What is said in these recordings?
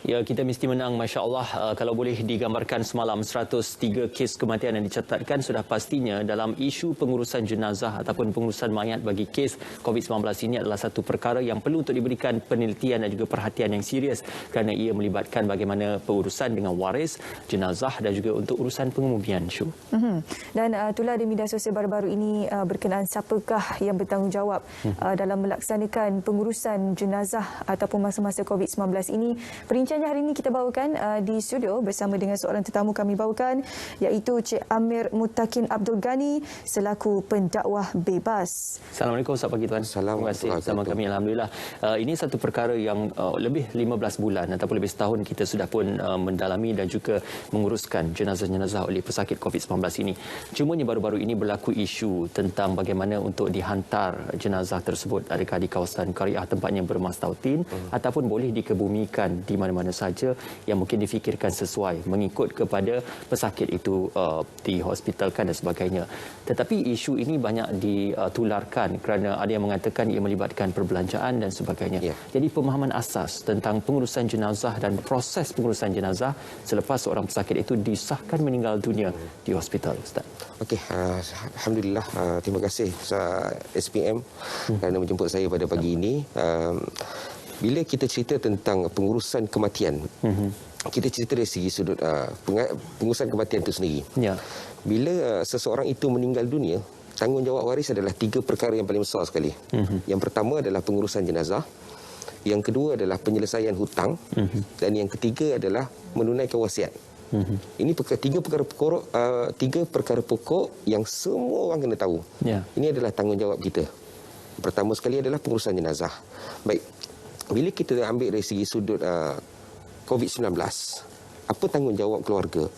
Ya, kita mesti menang, Masya Allah. Kalau boleh digambarkan semalam, 103 kes kematian yang dicatatkan sudah pastinya dalam isu pengurusan jenazah ataupun pengurusan mayat bagi kes COVID-19 ini adalah satu perkara yang perlu untuk diberikan penelitian dan juga perhatian yang serius kerana ia melibatkan bagaimana pengurusan dengan waris, jenazah dan juga untuk urusan pengemudian. Dan itulah di media sosial baru-baru ini berkenaan siapakah yang bertanggungjawab dalam melaksanakan pengurusan jenazah ataupun masa-masa COVID-19 ini. Perbincangannya hari ini kita bawakan di studio bersama dengan seorang tetamu kami bawakan, iaitu Cik Amir Mutakin Abdul Ghani selaku pendakwah bebas. Assalamualaikum, selamat pagi tuan. Terima kasih bersama kami. Alhamdulillah. Ini satu perkara yang lebih 15 bulan ataupun lebih setahun kita sudah pun mendalami dan juga menguruskan jenazah-jenazah oleh pesakit COVID-19 ini. Cumanya baru-baru ini berlaku isu tentang bagaimana untuk dihantar jenazah tersebut, adakah di kawasan Qariah tempatnya bermastautin ataupun boleh dikebumikan di mana-mana saja yang mungkin difikirkan sesuai mengikut kepada pesakit itu dihospitalkan dan sebagainya. Tetapi isu ini banyak ditularkan kerana ada yang mengatakan ia melibatkan perbelanjaan dan sebagainya. Jadi pemahaman asas tentang pengurusan jenazah dan proses pengurusan jenazah selepas seorang pesakit itu disahkan meninggal dunia di hospital, Ustaz. Okey, alhamdulillah, terima kasih SPM kerana menjemput saya pada pagi ini. Bila kita cerita tentang pengurusan kematian, kita cerita dari segi sudut pengurusan kematian itu sendiri. Bila seseorang itu meninggal dunia, tanggungjawab waris adalah 3 perkara yang paling besar sekali. Yang pertama adalah pengurusan jenazah, yang kedua adalah penyelesaian hutang, dan yang ketiga adalah menunaikan wasiat. Ini tiga perkara pokok yang semua orang kena tahu. Ini adalah tanggungjawab kita. Pertama sekali adalah pengurusan jenazah. Baik, bila kita ambil dari segi sudut COVID-19, apa tanggungjawab keluarga?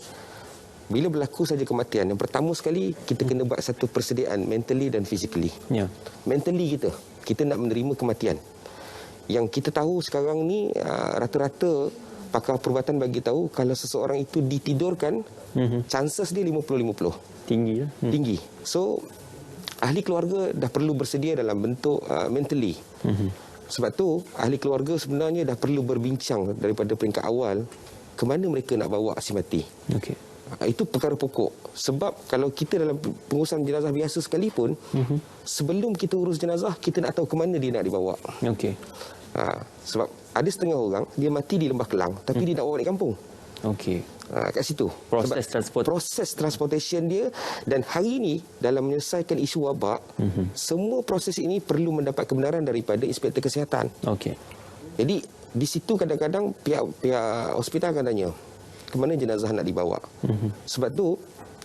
Bila berlaku saja kematian, yang pertama sekali kita kena buat satu persediaan mentally dan physically. Mentally kita nak menerima kematian. Yang kita tahu sekarang ni rata-rata pakar perubatan bagi tahu kalau seseorang itu ditidurkan, chances dia 50-50. Tinggi. So ahli keluarga dah perlu bersedia dalam bentuk mentally. Sebab tu ahli keluarga sebenarnya dah perlu berbincang daripada peringkat awal ke mana mereka nak bawa si mati. Itu perkara pokok. Sebab kalau kita dalam pengurusan jenazah biasa sekalipun, sebelum kita urus jenazah, kita nak tahu ke mana dia nak dibawa. Sebab ada setengah orang dia mati di Lembah Kelang tapi dia nak bawa balik kampung. Kat situ proses transportation dia. Dan hari ini dalam menyelesaikan isu wabak, semua proses ini perlu mendapat kebenaran daripada inspektor kesihatan. Jadi di situ kadang-kadang pihak hospital akan tanya ke mana jenazah nak dibawa. Sebab tu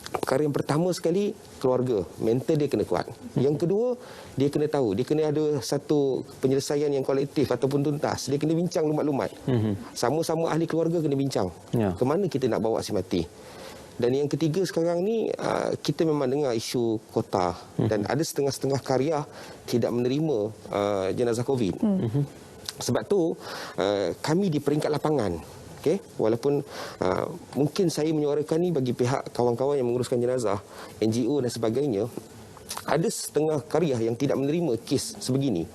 perkara yang pertama sekali, keluarga, mental dia kena kuat. Yang kedua, dia kena tahu, dia kena ada satu penyelesaian yang kolektif ataupun tuntas. Dia kena bincang lumat-lumat. Sama-sama ahli keluarga kena bincang ke mana kita nak bawa si mati. Dan yang ketiga sekarang ni, kita memang dengar isu kota dan ada setengah-setengah Qariah tidak menerima jenazah COVID. Sebab tu kami di peringkat lapangan, walaupun mungkin saya menyuarakan ni bagi pihak kawan-kawan yang menguruskan jenazah, NGO dan sebagainya, ada setengah Qariah yang tidak menerima kes sebegini.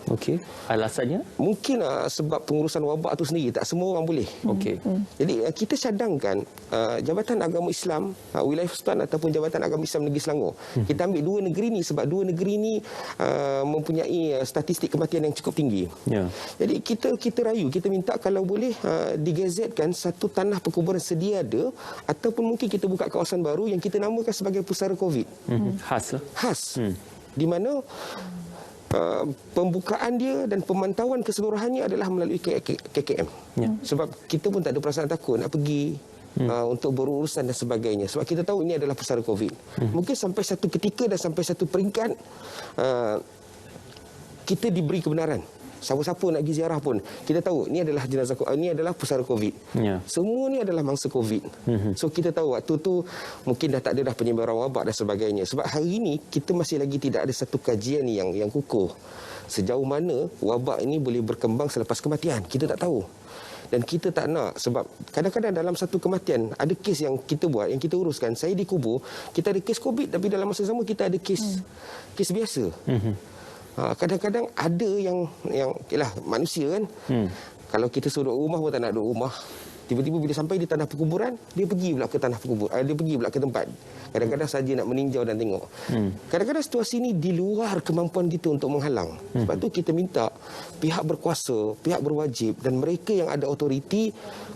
Alasannya? Mungkin sebab pengurusan wabak itu sendiri, tak semua orang boleh. Jadi kita cadangkan Jabatan Agama Islam Wilayah Sultan ataupun Jabatan Agama Islam Negeri Selangor. Kita ambil 2 negeri ni sebab 2 negeri ni mempunyai statistik kematian yang cukup tinggi. Jadi kita rayu, kita minta kalau boleh digazetkan satu tanah perkuburan sedia ada, ataupun mungkin kita buka kawasan baru yang kita namakan sebagai pusara COVID. Khas. Di mana pembukaan dia dan pemantauan keseluruhannya adalah melalui KKM. Sebab kita pun tak ada perasaan takut nak pergi untuk berurusan dan sebagainya. Sebab kita tahu ini adalah pusara COVID. Mungkin sampai satu ketika dan sampai satu peringkat kita diberi kebenaran. Siapa-siapa nak pergi ziarah pun, kita tahu ini adalah jenazah, ini adalah pusara COVID. Semua ni adalah mangsa COVID. So kita tahu waktu tu mungkin dah tak ada dah penyebaran wabak dan sebagainya. Sebab hari ini kita masih lagi tidak ada satu kajian yang kukuh sejauh mana wabak ini boleh berkembang selepas kematian. Kita tak tahu. Dan kita tak nak, sebab kadang-kadang dalam satu kematian ada kes yang kita buat, yang kita uruskan. Saya dikubur, kita ada kes COVID, tapi dalam masa sama kita ada kes biasa. Kadang-kadang ada yang yalah, manusia kan. Kalau kita suruh rumah pun tak nak duduk rumah. Tiba-tiba bila sampai di tanah perkuburan, dia pergi pula ke tanah perkuburan. Dia pergi pula ke tempat. Kadang-kadang saja nak meninjau dan tengok. Kadang-kadang situasi ini di luar kemampuan kita untuk menghalang. Sebab tu kita minta pihak berkuasa, pihak berwajib dan mereka yang ada autoriti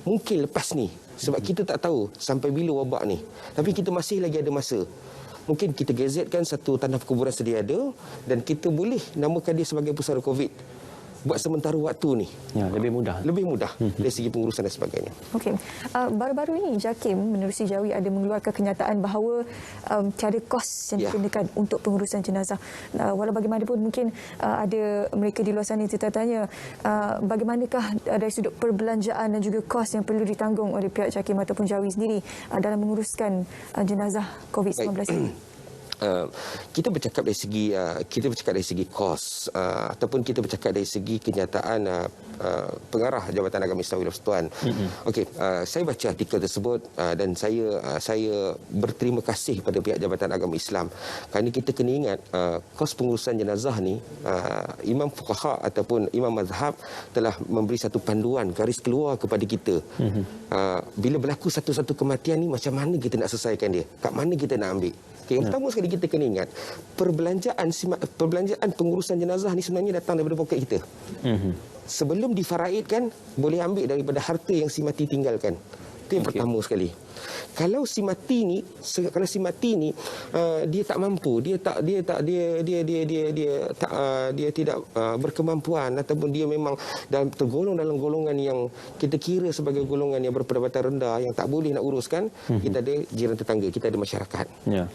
mungkin lepas ni. Sebab kita tak tahu sampai bila wabak ni. Tapi kita masih lagi ada masa. Mungkin kita gazetkan satu tanah perkuburan sedia ada dan kita boleh namakan dia sebagai pusara COVID buat sementara waktu ni. Ya, lebih mudah. Lebih mudah dari segi pengurusan dan sebagainya. Okey. Baru-baru ini JAKIM menerusi Jawi ada mengeluarkan kenyataan bahawa tiada kos yang dikenakan untuk pengurusan jenazah. Walau bagaimanapun mungkin ada mereka di luar sana yang tertanya bagaimanakah dari sudut perbelanjaan dan juga kos yang perlu ditanggung oleh pihak JAKIM ataupun Jawi sendiri dalam menguruskan jenazah COVID-19 ini. Kita bercakap dari segi kos ataupun kita bercakap dari segi kenyataan pengarah Jabatan Agama Islam Wilayah Persekutuan. Okey, saya baca artikel tersebut dan saya berterima kasih pada pihak Jabatan Agama Islam kerana kita kena ingat kos pengurusan jenazah ni imam fuqaha ataupun imam mazhab telah memberi satu panduan garis keluar kepada kita. Bila berlaku satu-satu kematian ni macam mana kita nak selesaikan dia? Kat mana kita nak ambil? Okay, yang pertama sekali kita kena ingat perbelanjaan pengurusan jenazah ni sebenarnya datang daripada poket kita. Sebelum difaraidkan boleh ambil daripada harta yang si mati tinggalkan. Itu yang pertama sekali. Kalau si mati ni dia tak mampu, dia tidak berkemampuan ataupun dia memang tergolong dalam golongan yang kita kira sebagai golongan yang berpendapatan rendah yang tak boleh nak uruskan, kita ada jiran tetangga, kita ada masyarakat. Ya.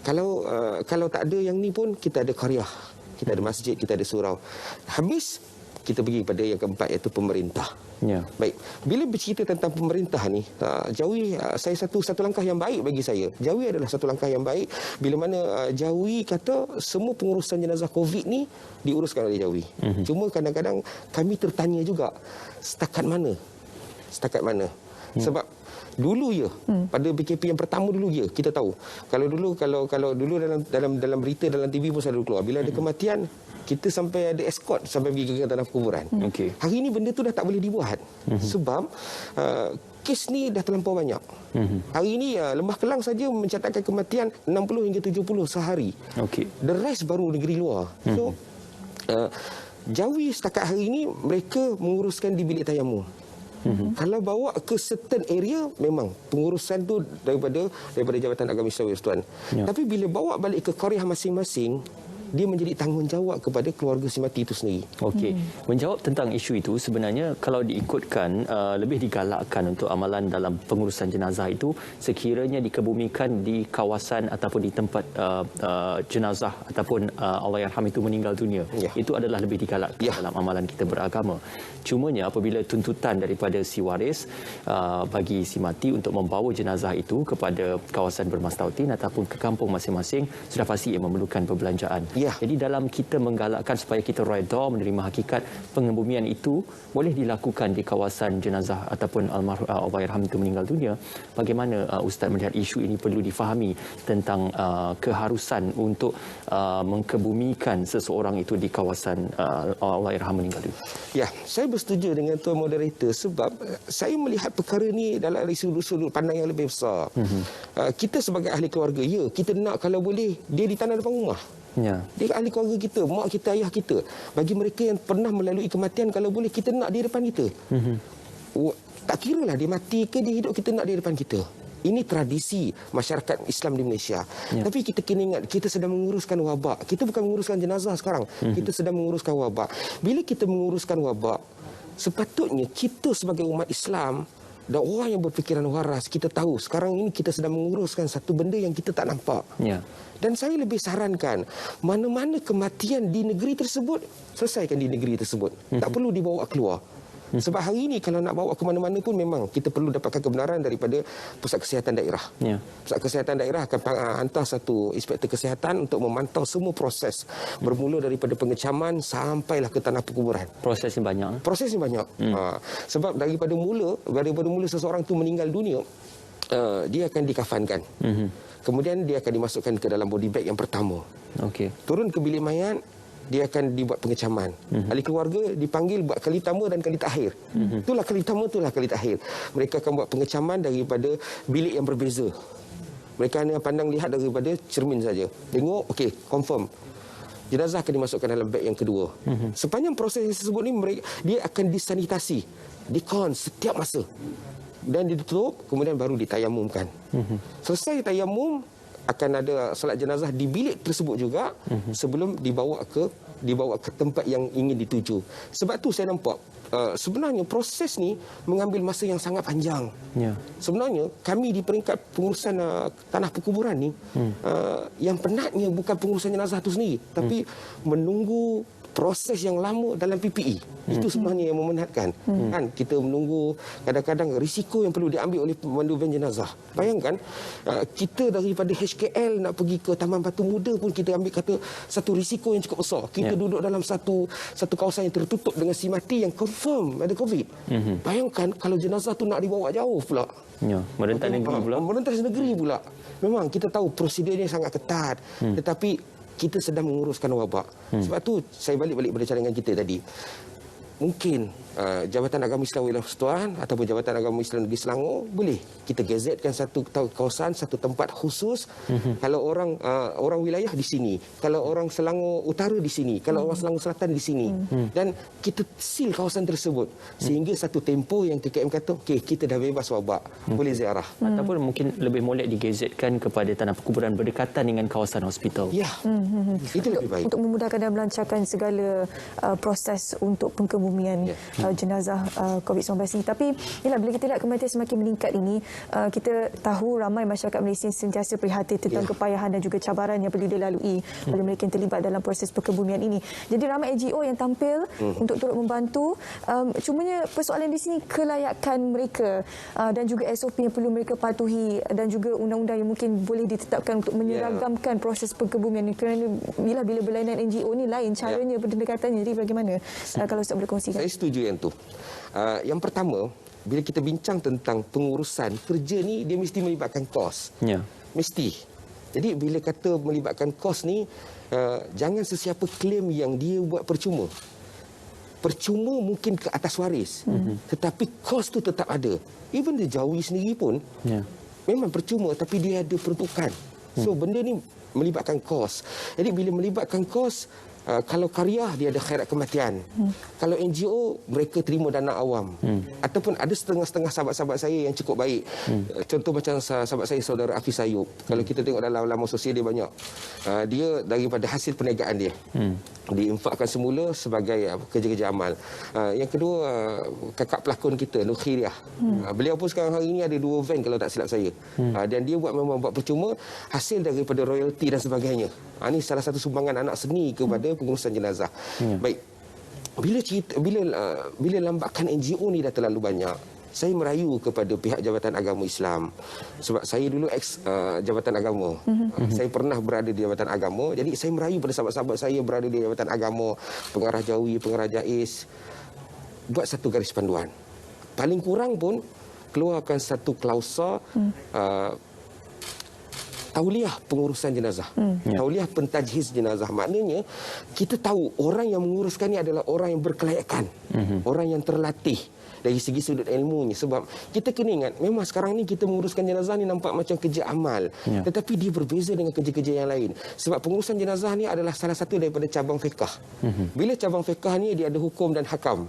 Kalau tak ada yang ni pun kita ada qaryah, kita ada masjid, kita ada surau. Habis kita pergi pada yang keempat iaitu pemerintah. Ya. Baik, bila bercerita tentang pemerintah ni, Jawi saya satu langkah yang baik bagi saya. Jawi adalah satu langkah yang baik bila mana Jawi kata semua pengurusan jenazah COVID ni diuruskan oleh Jawi. Cuma kadang-kadang kami tertanya juga setakat mana? Sebab dulu pada PKP yang pertama dulu kita tahu. Kalau dulu dalam berita dalam TV pun selalu keluar bila ada kematian kita sampai ada escort sampai pergi ke tanah perkuburan. Hari ini benda tu dah tak boleh dibuat. Sebab kes ni dah terlampau banyak. Hari ini Lembah Kelang saja mencatatkan kematian 60 hingga 70 sehari. The rest baru negeri luar. So Jawi setakat hari ini mereka menguruskan di bilik tayamum. Kalau bawa ke certain area memang pengurusan tu daripada Jabatan Agama Islam Wilayah Persekutuan. Tapi bila bawa balik ke qaryah masing-masing, dia menjadi tanggungjawab kepada keluarga si mati itu sendiri. Okey. Menjawab tentang isu itu, sebenarnya kalau diikutkan lebih digalakkan untuk amalan dalam pengurusan jenazah itu sekiranya dikebumikan di kawasan ataupun di tempat jenazah ataupun Allahyarham itu meninggal dunia. Itu adalah lebih digalakkan dalam amalan kita beragama. Cumanya apabila tuntutan daripada si waris bagi si mati untuk membawa jenazah itu kepada kawasan bermastautin ataupun ke kampung masing-masing, sudah pasti ia memerlukan perbelanjaan. Jadi dalam kita menggalakkan supaya kita redha menerima hakikat pengebumian itu boleh dilakukan di kawasan jenazah ataupun Allahyarham itu meninggal dunia, bagaimana Ustaz melihat isu ini perlu difahami tentang keharusan untuk mengkebumikan seseorang itu di kawasan Allahyarham meninggal dunia? Ya, saya bersetuju dengan tuan moderator sebab saya melihat perkara ni dalam sudut pandang yang lebih besar. Kita sebagai ahli keluarga, kita nak kalau boleh dia di tanah depan rumah. Dia ahli keluarga kita, mak kita, ayah kita. Bagi mereka yang pernah melalui kematian, kalau boleh kita nak dia depan kita. Tak kira lah dia mati ke dia hidup, kita nak dia depan kita. Ini tradisi masyarakat Islam di Malaysia. Tapi kita kena ingat, kita sedang menguruskan wabak. Kita bukan menguruskan jenazah sekarang. Kita sedang menguruskan wabak. Bila kita menguruskan wabak, sepatutnya kita sebagai umat Islam dan orang yang berfikiran waras, kita tahu sekarang ini kita sedang menguruskan satu benda yang kita tak nampak. Dan saya lebih sarankan, mana-mana kematian di negeri tersebut, selesaikan di negeri tersebut. Tak perlu dibawa keluar. Sebab hari ini kalau nak bawa ke mana-mana pun memang kita perlu dapatkan kebenaran daripada Pusat Kesihatan Daerah. Pusat Kesihatan Daerah akan hantar satu inspektor kesihatan untuk memantau semua proses. Bermula daripada pengecaman sampailah ke tanah perkuburan. Prosesnya banyak. Sebab daripada mula seseorang itu meninggal dunia, dia akan dikafankan. Kemudian dia akan dimasukkan ke dalam body bag yang pertama. Turun ke bilik mayat, dia akan dibuat pengecaman. Ahli keluarga dipanggil buat kali pertama dan kali terakhir. Itulah kali pertama, itulah kali terakhir. Mereka akan buat pengecaman daripada bilik yang berbeza. Mereka hanya pandang lihat daripada cermin saja. Tengok, okey, confirm. Jenazah akan dimasukkan dalam beg yang kedua. Sepanjang proses tersebut ni, dia akan disanitasi, dikon setiap masa. Dan ditutup, kemudian baru ditayamumkan. Selesai tayamum, akan ada solat jenazah di bilik tersebut juga sebelum dibawa ke tempat yang ingin dituju. Sebab tu saya nampak sebenarnya proses ni mengambil masa yang sangat panjang. Sebenarnya kami di peringkat pengurusan tanah perkuburan ni yang penatnya bukan pengurusan jenazah itu sendiri, tapi menunggu proses yang lama dalam PPE. Itu sebenarnya yang memenatkan. Kan kita menunggu, kadang-kadang risiko yang perlu diambil oleh pemandu van jenazah. Bayangkan kita daripada HKL nak pergi ke Taman Batu Muda pun kita ambil kata satu risiko yang cukup besar. Kita duduk dalam satu kawasan yang tertutup dengan si mati yang confirm ada COVID. Bayangkan kalau jenazah tu nak dibawa jauh pula. Merentas negeri pula. Merentas negeri pula. Memang kita tahu prosedurnya sangat ketat. Tetapi kita sedang menguruskan wabak. Sebab tu saya balik pada cadangan kita tadi. Mungkin Jabatan Agama Islam Wilayah Persekutuan ataupun Jabatan Agama Islam Negeri Selangor boleh kita gazetkan satu kawasan, satu tempat khusus. Kalau orang wilayah di sini, kalau orang Selangor Utara di sini, kalau orang Selangor Selatan di sini, dan kita seal kawasan tersebut sehingga satu tempoh yang TKM kata okey, kita dah bebas wabak, boleh ziarah. Ataupun mungkin lebih molek digazetkan kepada tanah perkuburan berdekatan dengan kawasan hospital. Ya. Itu lebih baik untuk memudahkan dan melancarkan segala proses untuk pengkebumian jenazah COVID-19 ini. Tapi bila kita lihat kematian semakin meningkat ini, kita tahu ramai masyarakat Malaysia sentiasa prihatin tentang kepayahan dan juga cabaran yang perlu dilalui oleh mereka yang terlibat dalam proses perkebumian ini. Jadi ramai NGO yang tampil untuk turut membantu. Cumanya persoalan di sini kelayakan mereka dan juga SOP yang perlu mereka patuhi dan juga undang-undang yang mungkin boleh ditetapkan untuk menyeragamkan proses perkebumian ini. Kerana bila berlainan NGO ni lain caranya pendekatannya. Jadi bagaimana kalau Ustaz boleh kongsikan? Saya setuju yang tu. Yang pertama, bila kita bincang tentang pengurusan kerja ni, dia mesti melibatkan kos. Mesti. Jadi bila kata melibatkan kos ni, jangan sesiapa klaim yang dia buat percuma. Percuma mungkin ke atas waris, tetapi kos tu tetap ada. Even the Jawi sendiri pun memang percuma, tapi dia ada peruntukan. So benda ni melibatkan kos. Jadi bila melibatkan kos, kalau karya dia ada khairat kematian. Kalau NGO mereka terima dana awam. Ataupun ada setengah-setengah sahabat-sahabat saya yang cukup baik. Contoh macam sahabat saya saudara Hafiz Ayub. Kalau kita tengok dalam laman sosial dia banyak. Dia daripada hasil perniagaan dia diinfakkan semula sebagai kerja-kerja amal. Yang kedua kakak pelakon kita Nur Khiriah. Beliau pun sekarang hari ini ada 2 van kalau tak silap saya. Dan dia memang buat percuma hasil daripada royalty dan sebagainya. Ini salah satu sumbangan anak seni kepada pengurusan jenazah. Baik. Bila lambakan NGO ni dah terlalu banyak, saya merayu kepada pihak Jabatan Agama Islam. Sebab saya dulu Jabatan Agama. Saya pernah berada di Jabatan Agama. Jadi saya merayu pada sahabat-sahabat saya berada di Jabatan Agama, pengarah Jawi, pengarah Jais. Buat satu garis panduan. Paling kurang pun keluarkan satu klausa tauliah pengurusan jenazah. Tauliah pentajhiz jenazah. Maknanya kita tahu orang yang menguruskan ni adalah orang yang berkelayakan. Orang yang terlatih dari segi sudut ilmunya. Sebab kita kena ingat, memang sekarang ni kita menguruskan jenazah ni nampak macam kerja amal. Tetapi dia berbeza dengan kerja-kerja yang lain. Sebab pengurusan jenazah ni adalah salah satu daripada cabang fiqah. Bila cabang fiqah ni dia ada hukum dan hakam.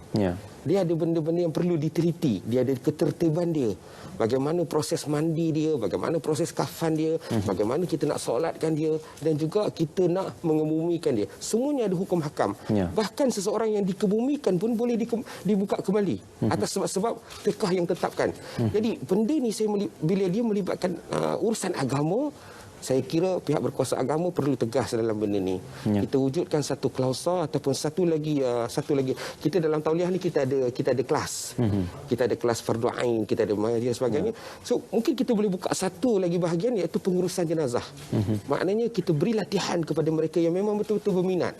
Dia ada benda-benda yang perlu diteliti. Dia ada ketertiban dia. Bagaimana proses mandi dia, bagaimana proses kafan dia, bagaimana kita nak solatkan dia, dan juga kita nak mengebumikan dia. Semuanya ada hukum hakam. Bahkan seseorang yang dikebumikan pun boleh dibuka kembali atas sebab-sebab fiqah yang tetapkan. Jadi benda ni bila dia melibatkan urusan agama, saya kira pihak berkuasa agama perlu tegas dalam benda ni. Kita wujudkan satu klausa ataupun satu lagi kita dalam tauliah ni kita ada kelas. Kita ada kelas fardu ain, kita ada dan sebagainya. So mungkin kita boleh buka satu lagi bahagian iaitu pengurusan jenazah. Maknanya kita beri latihan kepada mereka yang memang betul-betul berminat.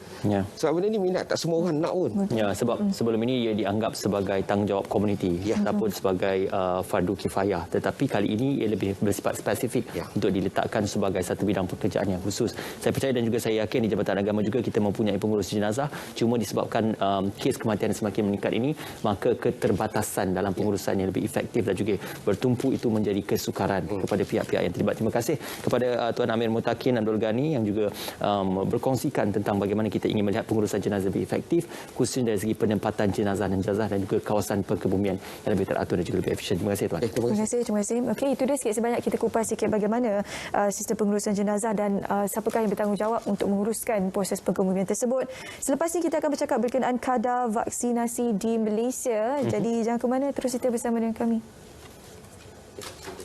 Sebab benda ni minat tak semua orang nak pun. Sebab sebelum ini ia dianggap sebagai tanggungjawab komuniti ataupun sebagai fardu kifayah, tetapi kali ini ia lebih bersifat spesifik untuk diletakkan sebagai sebagai satu bidang pekerjaan yang khusus. Saya percaya dan juga saya yakin di Jabatan Agama juga kita mempunyai pengurus jenazah, cuma disebabkan kes kematian yang semakin meningkat ini, maka keterbatasan dalam pengurusan yang lebih efektif dan juga bertumpu itu menjadi kesukaran kepada pihak-pihak yang terlibat. Terima kasih kepada Tuan Amir Mutakin Abdul Ghani yang juga berkongsikan tentang bagaimana kita ingin melihat pengurusan jenazah lebih efektif, khususnya dari segi penempatan jenazah dan juga kawasan pengkebumian yang lebih teratur dan juga lebih efisien. Terima kasih Tuan. Terima kasih. Okey, itu dia sikit sebanyak kita kupas sikit bagaimana sistem pengurusan jenazah dan siapakah yang bertanggungjawab untuk menguruskan proses pengkebumian tersebut. Selepas ini kita akan bercakap berkenaan kadar vaksinasi di Malaysia. Jadi jangan ke mana, terus kita bersama dengan kami.